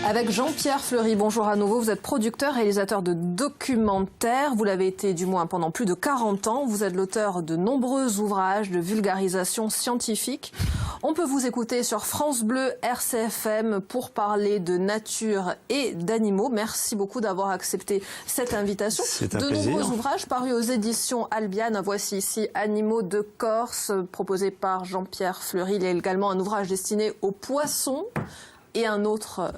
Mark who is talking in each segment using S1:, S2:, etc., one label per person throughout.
S1: Avec Jean-Pierre Fleury, bonjour à nouveau. Vous êtes producteur, réalisateur de documentaires. Vous l'avez été du moins pendant plus de 40 ans. Vous êtes l'auteur de nombreux ouvrages de vulgarisation scientifique. On peut vous écouter sur France Bleu, RCFM pour parler de nature et d'animaux. Merci beaucoup d'avoir accepté cette invitation.
S2: C'est un
S1: de
S2: plaisir.
S1: nombreux ouvrages parus aux éditions Albiane. Voici ici Animaux de Corse, proposé par Jean-Pierre Fleury. Il y a également un ouvrage destiné aux poissons et un autre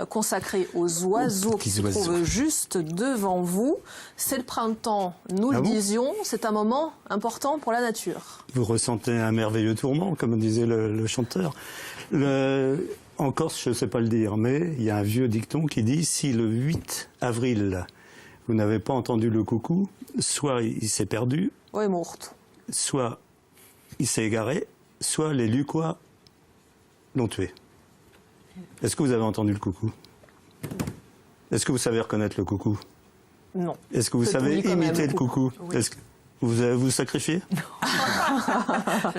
S1: consacré aux oiseaux qui se trouvent juste devant vous. C'est le printemps, nous le disions, c'est un moment important pour la nature.
S2: Vous ressentez un merveilleux tourment, comme disait le chanteur. En Corse, je ne sais pas le dire, mais il y a un vieux dicton qui dit « Si le 8 avril, vous n'avez pas entendu le coucou, soit il s'est perdu,
S1: Oui, mort.
S2: soit il s'est égaré, soit les Lucquois l'ont tué. » Est-ce que vous avez entendu le coucou? Est-ce que vous savez reconnaître le coucou?
S1: Non.
S2: Est-ce que vous savez imiter le coucou?
S1: Oui.
S2: Est-ce que vous vous sacrifiez?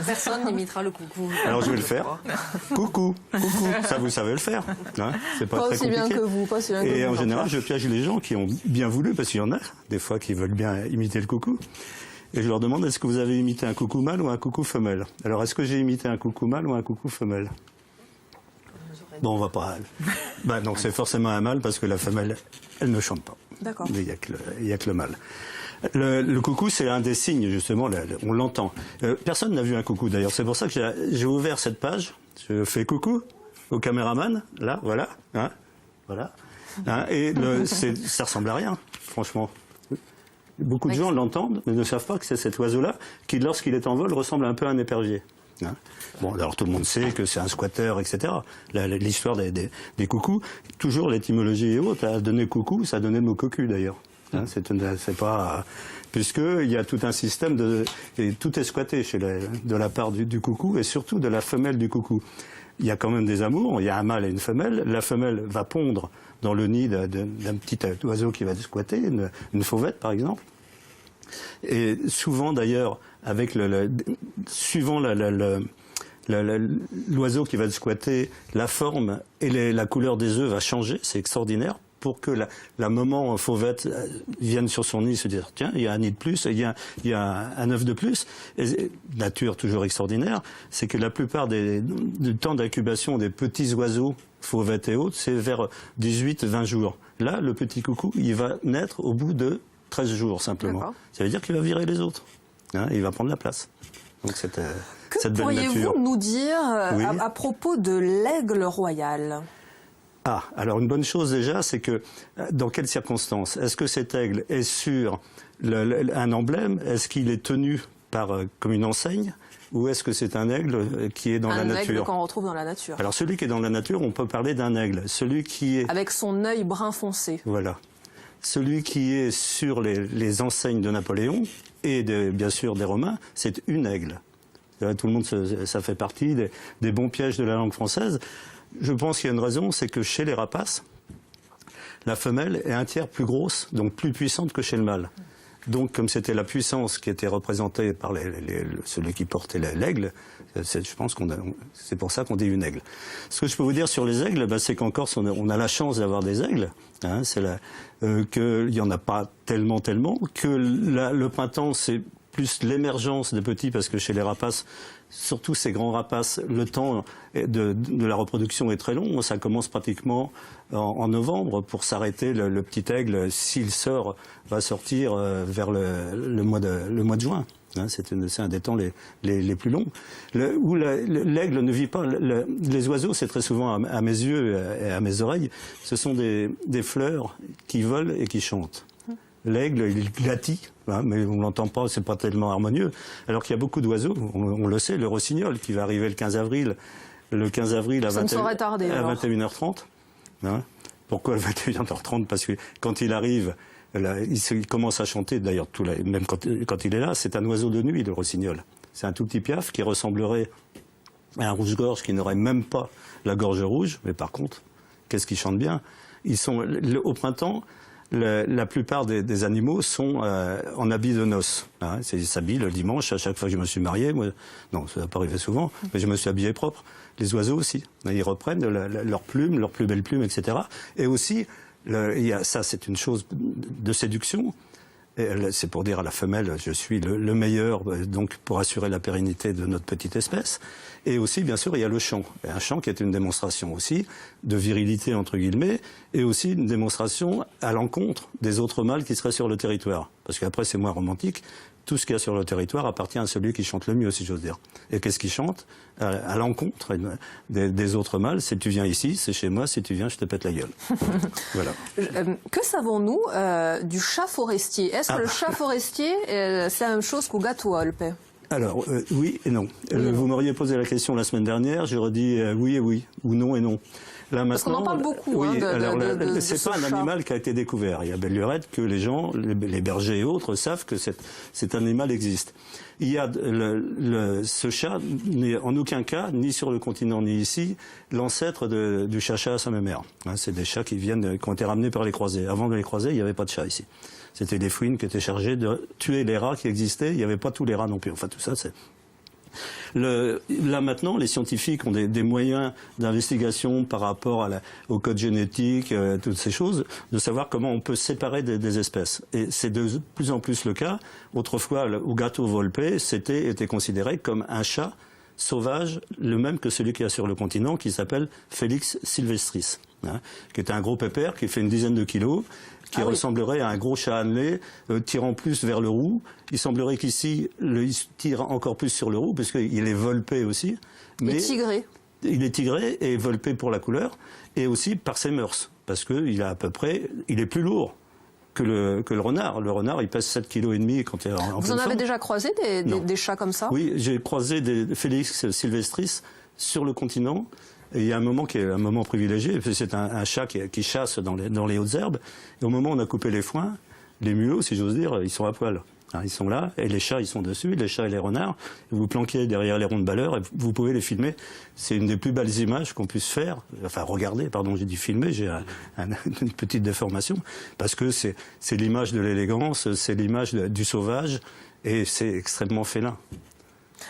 S3: Personne n'imitera le coucou.
S2: Alors je vais le faire. Coucou, coucou. Ça, vous savez le faire. Hein, c'est pas très
S1: aussi
S2: compliqué.
S1: bien que vous, pas aussi bien que
S2: Et
S1: vous.
S2: en général, je piège les gens qui ont bien voulu, parce qu'il y en a des fois qui veulent bien imiter le coucou. Et je leur demande, est-ce que vous avez imité un coucou mâle ou un coucou femelle? Alors, est-ce que j'ai imité un coucou mâle ou un coucou femelle? Bon, on va pas. Ben non, c'est forcément un mâle parce que la femelle, elle ne chante pas.
S1: D'accord.
S2: Il n'y a que le mâle. Le coucou, c'est un des signes, justement, on l'entend. Personne n'a vu un coucou, d'ailleurs. C'est pour ça que j'ai ouvert cette page. Je fais coucou au caméraman. Là, voilà. Hein, voilà. Hein, et ça ressemble à rien, franchement. Beaucoup de gens l'entendent, mais ne savent pas que c'est cet oiseau-là qui, lorsqu'il est en vol, ressemble un peu à un épervier. Hein. Bon, alors tout le monde sait que c'est un squatteur, etc. L'histoire des coucous, toujours l'étymologie est haute. À donner coucou, ça a donné le mot cocu d'ailleurs. Hein, c'est pas puisqu'il y a tout un système et tout est squatté de la part du coucou et surtout de la femelle du coucou. Il y a quand même des amours, il y a un mâle et une femelle. La femelle va pondre dans le nid d'un petit oiseau qui va squatter, une fauvette par exemple. Et souvent d'ailleurs, avec suivant l'oiseau qui va squatter, la forme et la couleur des œufs va changer, c'est extraordinaire, pour que la maman fauvette vienne sur son nid et se dire tiens, il y a un nid de plus, il y a un œuf de plus. Et nature toujours extraordinaire, c'est que la plupart du temps d'incubation des petits oiseaux, fauvettes et autres, c'est vers 18-20 jours. Là, le petit coucou, il va naître au bout de 13 jours simplement. Ça veut dire qu'il va virer les autres. Hein, il va prendre la place. Donc cette belle nature.
S1: Que pourriez-vous nous dire à propos de l'aigle royal?
S2: Ah, alors une bonne chose déjà, c'est que dans quelles circonstances? Est-ce que cet aigle est sur un emblème? Est-ce qu'il est tenu comme une enseigne? Ou est-ce que c'est un aigle qui est dans la nature?
S1: Un aigle qu'on retrouve dans la nature.
S2: Alors celui qui est dans la nature, on peut parler d'un aigle. Celui qui est...
S1: Avec son œil brun foncé.
S2: Voilà. Celui qui est sur les enseignes de Napoléon et bien sûr des Romains, c'est une aigle. Tout le monde, ça fait partie des bons pièges de la langue française. Je pense qu'il y a une raison, c'est que chez les rapaces, la femelle est un tiers plus grosse, donc plus puissante que chez le mâle. Donc, comme c'était la puissance qui était représentée par celui qui portait l'aigle, je pense c'est pour ça qu'on dit une aigle. Ce que je peux vous dire sur les aigles, c'est qu'en Corse, on a la chance d'avoir des aigles. Hein, qu'il n'y en a pas tellement, que le printemps, c'est plus l'émergence des petits, parce que chez les rapaces, surtout ces grands rapaces, le temps de la reproduction est très long. Ça commence pratiquement en novembre pour s'arrêter. Le petit aigle, s'il sort, va sortir vers le mois de juin. Hein, c'est un des temps les plus longs. Où l'aigle ne vit pas. Les oiseaux, c'est très souvent, à mes yeux et à mes oreilles, ce sont des fleurs qui volent et qui chantent. L'aigle, il glatit, hein, mais on ne l'entend pas, c'est pas tellement harmonieux. Alors qu'il y a beaucoup d'oiseaux, on le sait, le rossignol qui va arriver le 15 avril. Le 15 avril à 21h30. Hein. Pourquoi 21h30? Parce que quand il arrive, il commence à chanter, d'ailleurs, même quand il est là, c'est un oiseau de nuit, le rossignol. C'est un tout petit piaf qui ressemblerait à un rouge-gorge qui n'aurait même pas la gorge rouge, mais par contre, qu'est-ce qu'ils chantent bien? Au printemps, la plupart des animaux sont en habit de noces. Hein, ils s'habillent le dimanche. À chaque fois que je me suis marié, moi, non, ça n'a pas arrivé souvent, mais je me suis habillé propre. Les oiseaux aussi. Ils reprennent leurs plumes, leurs plus belles plumes, etc. Et aussi, ça c'est une chose de séduction. C'est pour dire à la femelle, je suis le meilleur, donc pour assurer la pérennité de notre petite espèce. Et aussi, bien sûr, il y a le chant. Un chant qui est une démonstration aussi de virilité, entre guillemets, et aussi une démonstration à l'encontre des autres mâles qui seraient sur le territoire. Parce qu'après, c'est moins romantique. Tout ce qu'il y a sur le territoire appartient à celui qui chante le mieux, si j'ose dire. Et qu'est-ce qu'il chante? À l'encontre des autres mâles. Si tu viens ici, c'est chez moi. Si tu viens, je te pète la gueule. Voilà.
S1: Que savons-nous du chat forestier? Est-ce que le chat forestier, c'est la même chose qu'au gâteau Alpe?
S2: Alors, oui et non. Vous m'auriez posé la question la semaine dernière, j'aurais dit oui et oui, ou non et non. Là,
S1: parce qu'on en parle beaucoup.
S2: Oui,
S1: de
S2: c'est pas un animal qui a été découvert. Il y a belle lurette que les gens, les bergers et autres, savent que cet animal existe. Il y a ce chat n'est en aucun cas, ni sur le continent ni ici, l'ancêtre du chat-chat à sa mère. Hein, c'est des chats qui ont été ramenés par les croisés. Avant de les croiser, il n'y avait pas de chat ici. C'était des fouines qui étaient chargées de tuer les rats qui existaient. Il n'y avait pas tous les rats non plus. Enfin, tout ça, c'est... Là maintenant, les scientifiques ont des moyens d'investigation par rapport au code génétique, toutes ces choses, de savoir comment on peut séparer des espèces. Et c'est de plus en plus le cas. Autrefois, le Gatto volpe était considéré comme un chat sauvage, le même que celui qu'il y a sur le continent, qui s'appelle Felix sylvestris, hein, qui est un gros pépère qui fait une dizaine de kilos, qui ressemblerait à un gros chat annelé, tirant plus vers le roux. Il semblerait qu'ici, il tire encore plus sur le roux, parce qu'il est volpé aussi. Mais
S1: il est tigré.
S2: Il est tigré et volpé pour la couleur, et aussi par ses mœurs, parce qu'il est plus lourd que le renard. Le renard, il pèse 7,5 kg quand il est en pleine forme.
S1: Vous en avez déjà croisé des chats comme ça? Oui,
S2: j'ai croisé des Felix sylvestris sur le continent. Et il y a un moment qui est un moment privilégié, c'est un chat qui chasse dans les hautes herbes. Et au moment où on a coupé les foins, les mulots, si j'ose dire, ils sont à poil. Hein, ils sont là, et les chats, ils sont dessus, les chats et les renards. Vous vous planquez derrière les ronds de baleur, et vous pouvez les filmer. C'est une des plus belles images qu'on puisse faire. Enfin, regarder, pardon, j'ai dit filmer, j'ai une petite déformation. Parce que c'est l'image de l'élégance, c'est l'image du sauvage, et c'est extrêmement félin.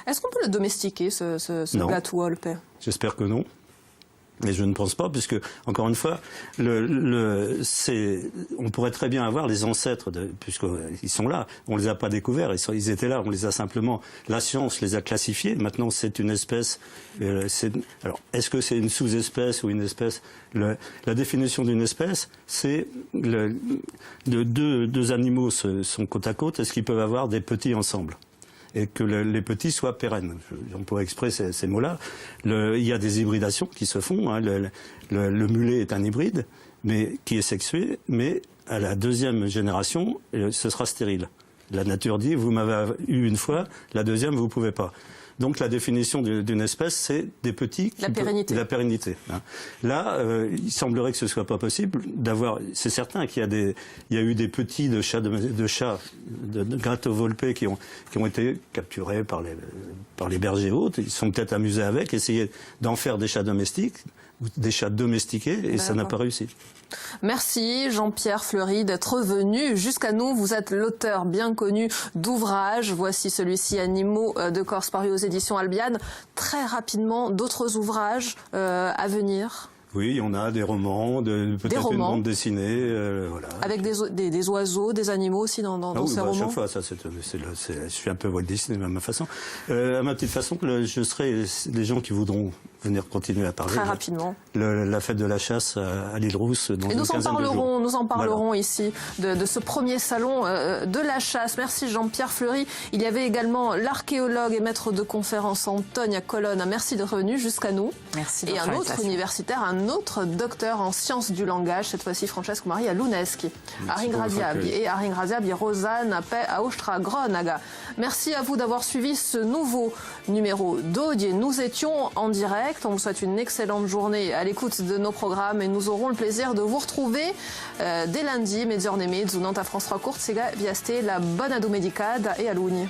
S1: Est-ce qu'on peut le domestiquer, ce Gatto Alpe? J'espère
S2: que non. Mais je ne pense pas, puisque, encore une fois, on pourrait très bien avoir les ancêtres, puisqu'ils sont là, on ne les a pas découverts, ils étaient là, on les a simplement, la science les a classifiés, maintenant c'est une espèce, alors est-ce que c'est une sous-espèce ou une espèce? La définition d'une espèce, c'est deux animaux sont côte à côte, est-ce qu'ils peuvent avoir des petits ensemble? Et que les petits soient pérennes. On pourrait exprimer ces mots-là. Il y a des hybridations qui se font. Hein. Le mulet est un hybride, mais qui est sexué, mais à la deuxième génération, ce sera stérile. La nature dit, vous m'avez eu une fois, la deuxième, vous ne pouvez pas. Donc la définition d'une espèce, c'est des petits...
S1: La pérennité.
S2: La pérennité. Hein. Là, il semblerait que ce ne soit pas possible d'avoir... C'est certain qu'il y a eu des petits de Gatto volpe qui ont été capturés par les bergers hautes. Ils sont peut-être amusés avec, essayer d'en faire des chats domestiques, ou des chats domestiqués, et ça n'a pas réussi.
S1: Merci Jean-Pierre Fleury d'être venu jusqu'à nous. Vous êtes l'auteur bien connu d'ouvrages. Voici celui-ci, Animaux de Corse, paru aux éditions Albiane. Très rapidement, d'autres ouvrages à venir?
S2: Oui, on a des romans, peut-être une bande dessinée. Voilà.
S1: Avec des oiseaux, des animaux aussi dans ces romans?
S2: À chaque fois, je suis un peu Walt Disney à ma façon. À ma petite façon, je serai les gens qui voudront venir continuer à parler.
S1: Très rapidement.
S2: La fête de la chasse à l'île Rousse dans une quinzaine de jours.
S1: Nous en parlerons ici de ce premier salon de la chasse. Merci Jean-Pierre Fleury. Il y avait également l'archéologue et maître de conférence Antonia Colonna. Merci d'être venu jusqu'à nous.
S3: Merci.
S1: Et un autre universitaire, un autre docteur en sciences du langage, cette fois-ci Francesco Maria Luneschi. Arin Graziabi, Rosanne à Ostra Gronaga. Merci à vous d'avoir suivi ce nouveau numéro d'Audier. Nous étions en direct. On vous souhaite une excellente journée à l'écoute de nos programmes et nous aurons le plaisir de vous retrouver dès lundi, mezz'orne e mezzo, Nantes à France 3 Courte, Sega Viaste, la bonne ado medicade et à Lougnes.